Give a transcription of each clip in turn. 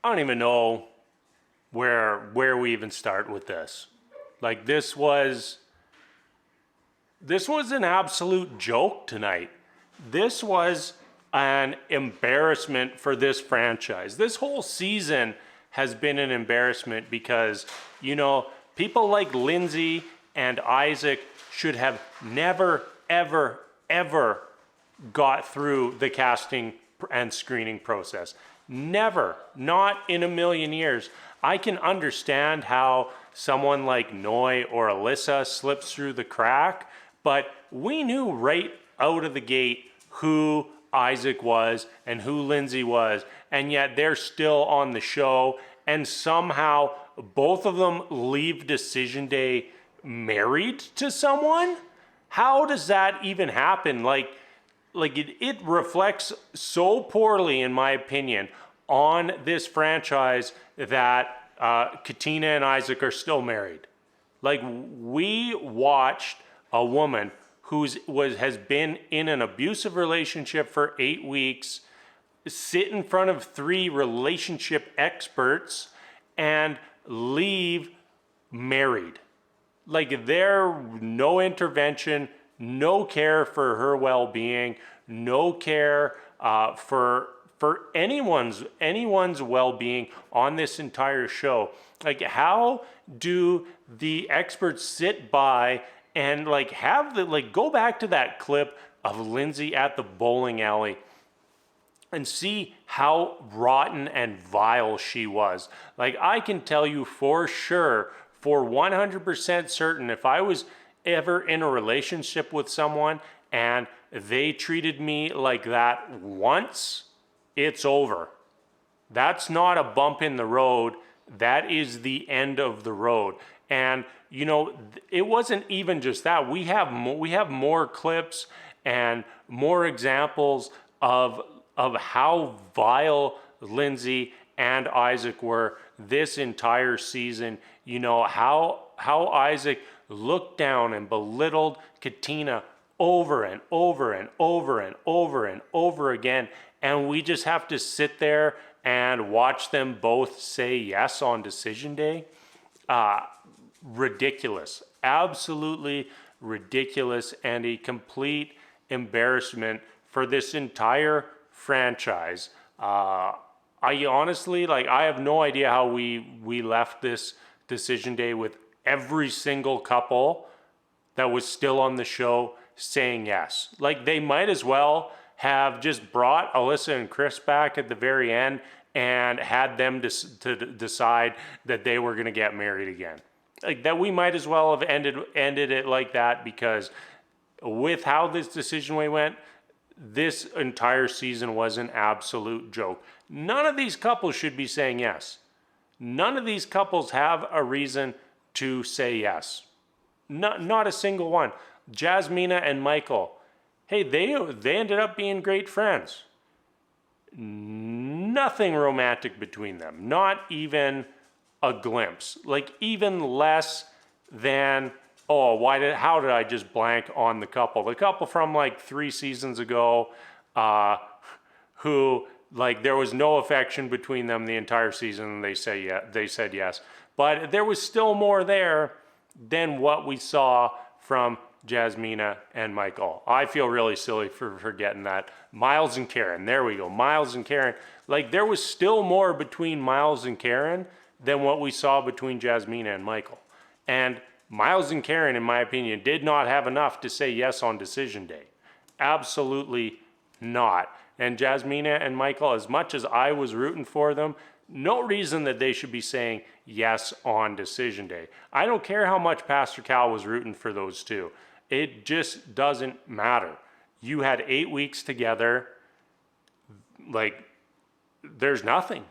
I don't even know where we even start with this. Like this was an absolute joke tonight. This was an embarrassment for this franchise. This whole season has been an embarrassment because, people like Lindsay and Isaac should have never, ever, ever got through the casting and screening process. Never, not in a million years. I can understand how someone like Noy or Alyssa slips through the crack, but we knew right out of the gate who Isaac was and who Lindsay was, and yet they're still on the show, and somehow both of them leave decision day married to someone? How does that even happen? It reflects so poorly, in my opinion, on this franchise that Katina and Isaac are still married. We watched a woman has been in an abusive relationship for 8 weeks, sit in front of 3 relationship experts, and leave married. There no intervention, no care for her well-being, no care for anyone's well-being on this entire show. How do the experts sit by and go back to that clip of Lindsay at the bowling alley and see how rotten and vile she was? I can tell you for sure, for 100% certain, if I was ever in a relationship with someone and they treated me like that once, it's over. That's not a bump in the road. That is the end of the road. And it wasn't even just that. We have more clips and more examples of how vile Lindsay and Isaac were this entire season. How Isaac looked down and belittled Katina over and over and over and over and over again, and we just have to sit there and watch them both say yes on decision day. Ridiculous, absolutely ridiculous, and a complete embarrassment for this entire franchise. I honestly, I have no idea how we left this decision day with every single couple that was still on the show saying yes. They might as well have just brought Alyssa and Chris back at the very end and had them to decide that they were going to get married again. That we might as well have ended it like that, because with how this decision way went, this entire season was an absolute joke. None of these couples should be saying yes. None of these couples have a reason to say yes. Not a single one. Jasmina and Michael, hey, they ended up being great friends. Nothing romantic between them. Not even a glimpse. Even less than, how did I just blank on the couple? The couple from 3 seasons ago, who there was no affection between them the entire season, and they said yes. But there was still more there than what we saw from Jasmina and Michael. I feel really silly for forgetting that. Miles and Karen, there we go. Miles and Karen. There was still more between Miles and Karen than what we saw between Jasmina and Michael. And Miles and Karen, in my opinion, did not have enough to say yes on decision day. Absolutely not. And Jasmina and Michael, as much as I was rooting for them, no reason that they should be saying yes on decision day. I don't care how much Pastor Cal was rooting for those two. It just doesn't matter. You had 8 weeks together. There's nothing.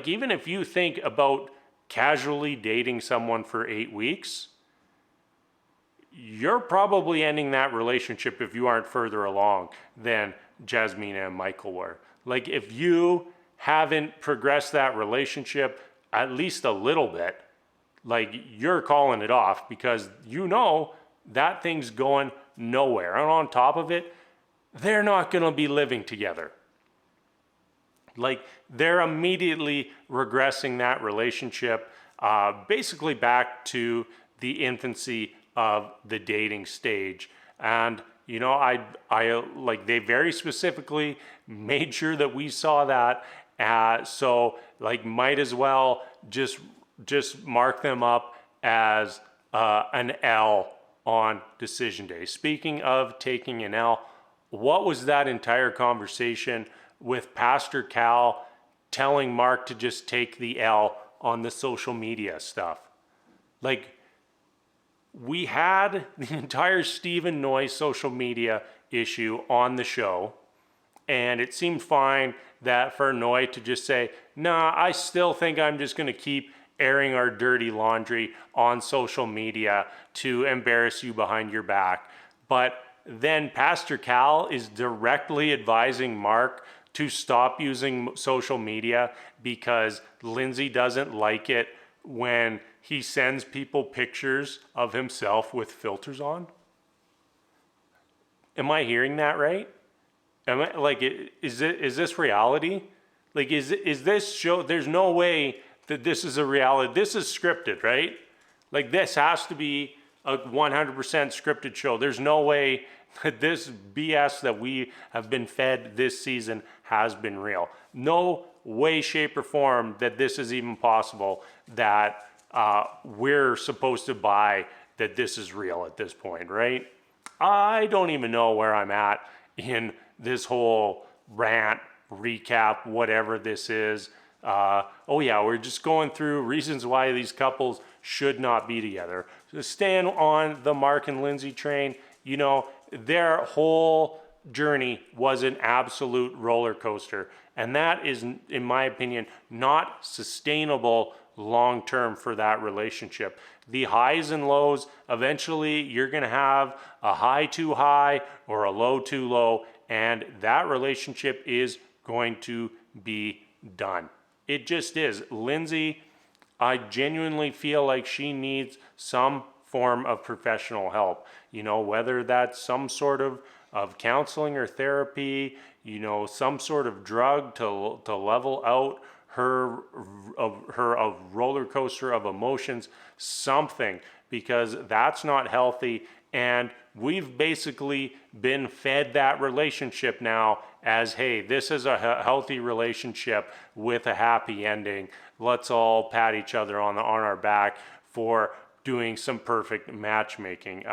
Even if you think about casually dating someone for 8 weeks, you're probably ending that relationship if you aren't further along than Jasmina and Michael were. If you haven't progressed that relationship at least a little bit, you're calling it off, because that thing's going nowhere. And on top of it, they're not going to be living together. Like they're immediately regressing that relationship basically back to the infancy of the dating stage. And you know, I like they very specifically made sure that we saw that. So like, might as well just mark them up as an L on decision day. Speaking of taking an L, what was that entire conversation with Pastor Cal telling Mark to just take the L on the social media stuff? Like, we had the entire Stephen Noyes social media issue on the show, and it seemed fine that for Noy to just say, nah, I still think I'm just going to keep airing our dirty laundry on social media to embarrass you behind your back. But then Pastor Cal is directly advising Mark to stop using social media because Lindsay doesn't like it when he sends people pictures of himself with filters on. Am I hearing that right? Am I, like, is this reality? Like, is this show? There's no way that this is a reality. This is scripted, right? Like, this has to be a 100% scripted show. There's no way that this BS that we have been fed this season has been real. No way, shape, or form that this is even possible, that we're supposed to buy that this is real at this point, right? I don't even know where I'm at in this whole rant, recap, whatever this is. Oh yeah, we're just going through reasons why these couples should not be together. So staying on the Mark and Lindsay train, you know, their whole journey was an absolute roller coaster. And that is, in my opinion, not sustainable long term for that relationship. The highs and lows, eventually you're going to have a high too high or a low too low, and that relationship is going to be done. It just is. Lindsay, I genuinely feel like she needs some form of professional help, you know, whether that's some sort of counseling or therapy, you know, some sort of drug to level out her a roller coaster of emotions, something, because that's not healthy. And we've basically been fed that relationship now as, hey, this is a healthy relationship with a happy ending. Let's all pat each other on our back for doing some perfect matchmaking.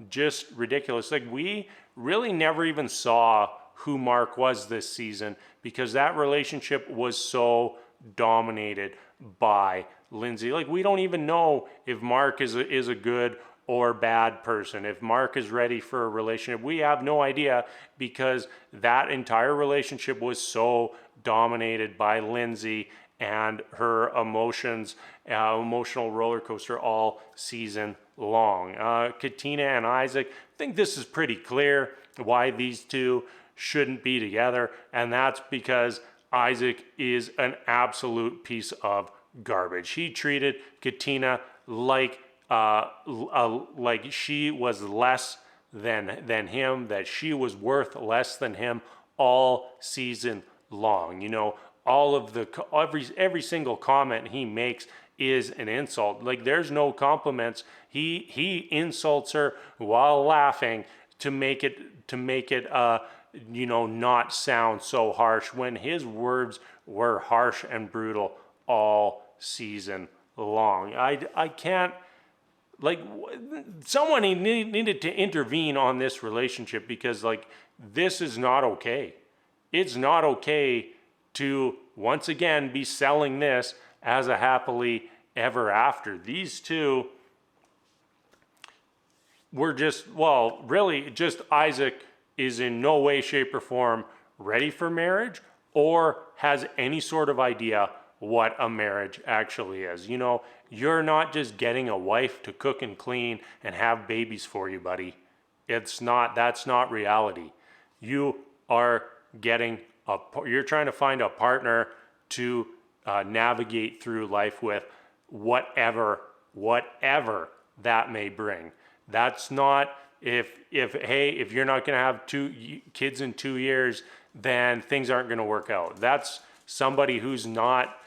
Just ridiculous. Like, we really never even saw who Mark was this season because that relationship was so dominated by Lindsay. Like, we don't even know if Mark is a good or bad person. If Mark is ready for a relationship, we have no idea because that entire relationship was so dominated by Lindsay and her emotions, emotional roller coaster all season long. Katina and Isaac, I think this is pretty clear why these two shouldn't be together, and that's because Isaac is an absolute piece of garbage. He treated Katina like she was less than him, that she was worth less than him all season long. You know, all of the every single comment he makes is an insult. Like, there's no compliments. He insults her while laughing to make it you know, not sound so harsh, when his words were harsh and brutal all season long. I can't, like, someone needed to intervene on this relationship because, like, this is not okay. It's not okay to once again be selling this as a happily ever after. These two were just, well, really just Isaac is in no way, shape, or form ready for marriage or has any sort of idea what a marriage actually is. You know, you're not just getting a wife to cook and clean and have babies for you, buddy. That's not reality. You are you're trying to find a partner to navigate through life with, whatever that may bring. That's not, if you're not going to have 2 kids in 2 years, then things aren't going to work out. That's somebody who's not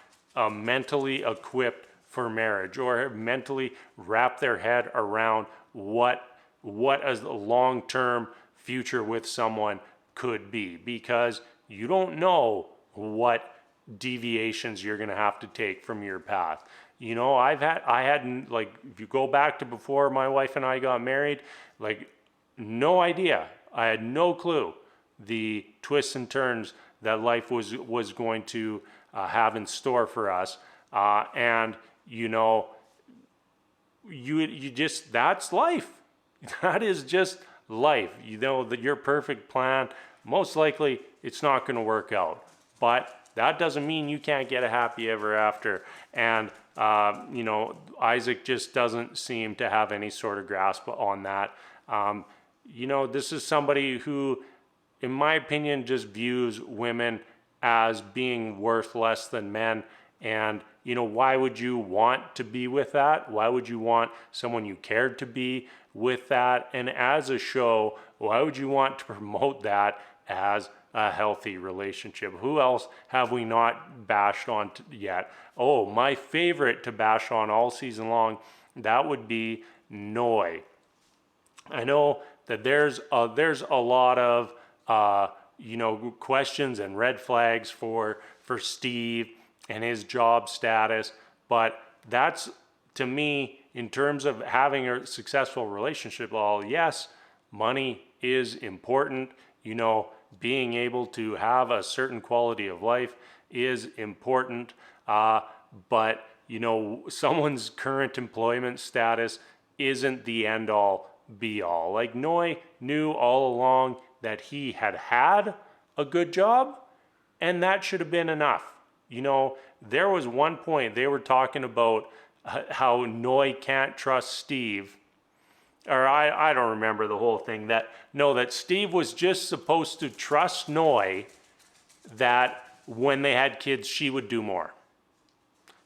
mentally equipped for marriage or mentally wrap their head around what a long-term future with someone could be, because you don't know what deviations you're going to have to take from your path. You know, I had like, if you go back to before my wife and I got married, like, no idea. I had no clue the twists and turns that life was going to have in store for us. And you know, you just, that's life. That is just life. You know that your perfect plan, most likely it's not going to work out. But that doesn't mean you can't get a happy ever after. And you know, Isaac just doesn't seem to have any sort of grasp on that. You know, this is somebody who, in my opinion, just views women as being worth less than men. And, you know, why would you want to be with that? Why would you want someone you cared to be with that? And as a show, why would you want to promote that as a healthy relationship? Who else have we not bashed on yet? Oh, my favorite to bash on all season long, that would be Noi. I know that there's a lot of you know, questions and red flags for Steve and his job status, but that's, to me, in terms of having a successful relationship, well, yes, money is important. You know, being able to have a certain quality of life is important, but you know, someone's current employment status isn't the end all be all. Like, Noi knew all along that he had a good job, and that should have been enough. You know, there was one point they were talking about how Noi can't trust Steve, or I don't remember the whole thing, that Steve was just supposed to trust Noi that when they had kids she would do more.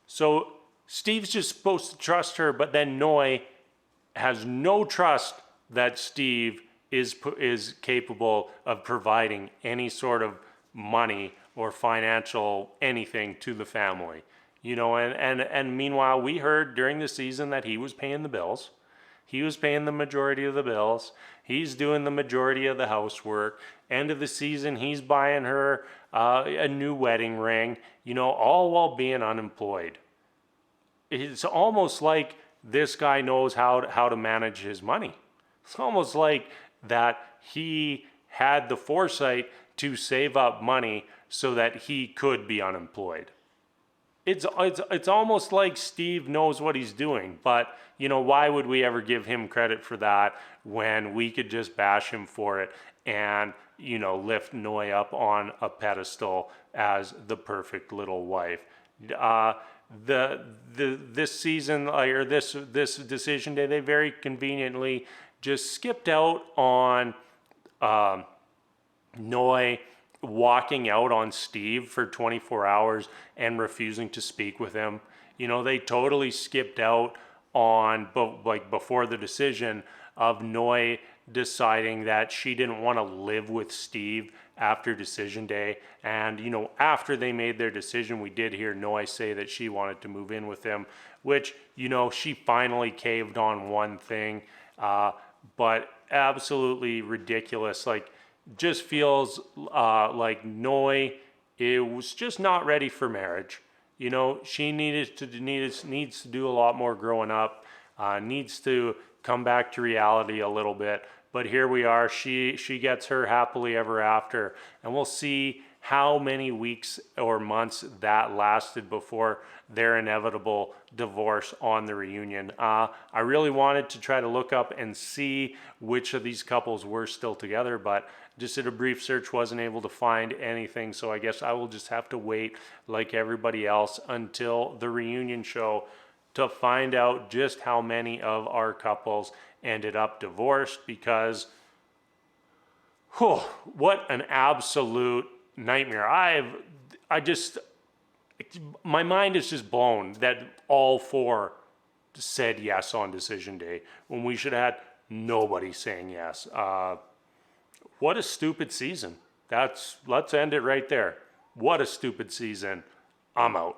So Steve's just supposed to trust her, but then Noi has no trust that Steve is capable of providing any sort of money or financial anything to the family. You know, and meanwhile, we heard during the season that he was paying the bills. He was paying the majority of the bills. He's doing the majority of the housework. End of the season, he's buying her a new wedding ring, you know, all while being unemployed. It's almost like this guy knows how to manage his money. It's almost like that he had the foresight to save up money so that he could be unemployed. It's almost like Steve knows what he's doing, but you know, why would we ever give him credit for that when we could just bash him for it and, you know, lift Noi up on a pedestal as the perfect little wife? This season, or this decision day, they very conveniently just skipped out on Noi walking out on Steve for 24 hours and refusing to speak with him. You know, they totally skipped out on, like, before the decision of Noi deciding that she didn't want to live with Steve after decision day. And, you know, after they made their decision, we did hear Noi say that she wanted to move in with him, which, you know, she finally caved on one thing, but absolutely ridiculous. Like, just feels like Noi, it was just not ready for marriage. You know, she needs to do a lot more growing up, needs to come back to reality a little bit. But here we are. She gets her happily ever after, and we'll see how many weeks or months that lasted before their inevitable divorce on the reunion. I really wanted to try to look up and see which of these couples were still together, but just did a brief search, wasn't able to find anything. So I guess I will just have to wait, like everybody else, until the reunion show to find out just how many of our couples ended up divorced, because what an absolute nightmare. My mind is just blown that all four said yes on decision day when we should have had nobody saying yes. What a stupid season. Let's end it right there. What a stupid season. I'm out.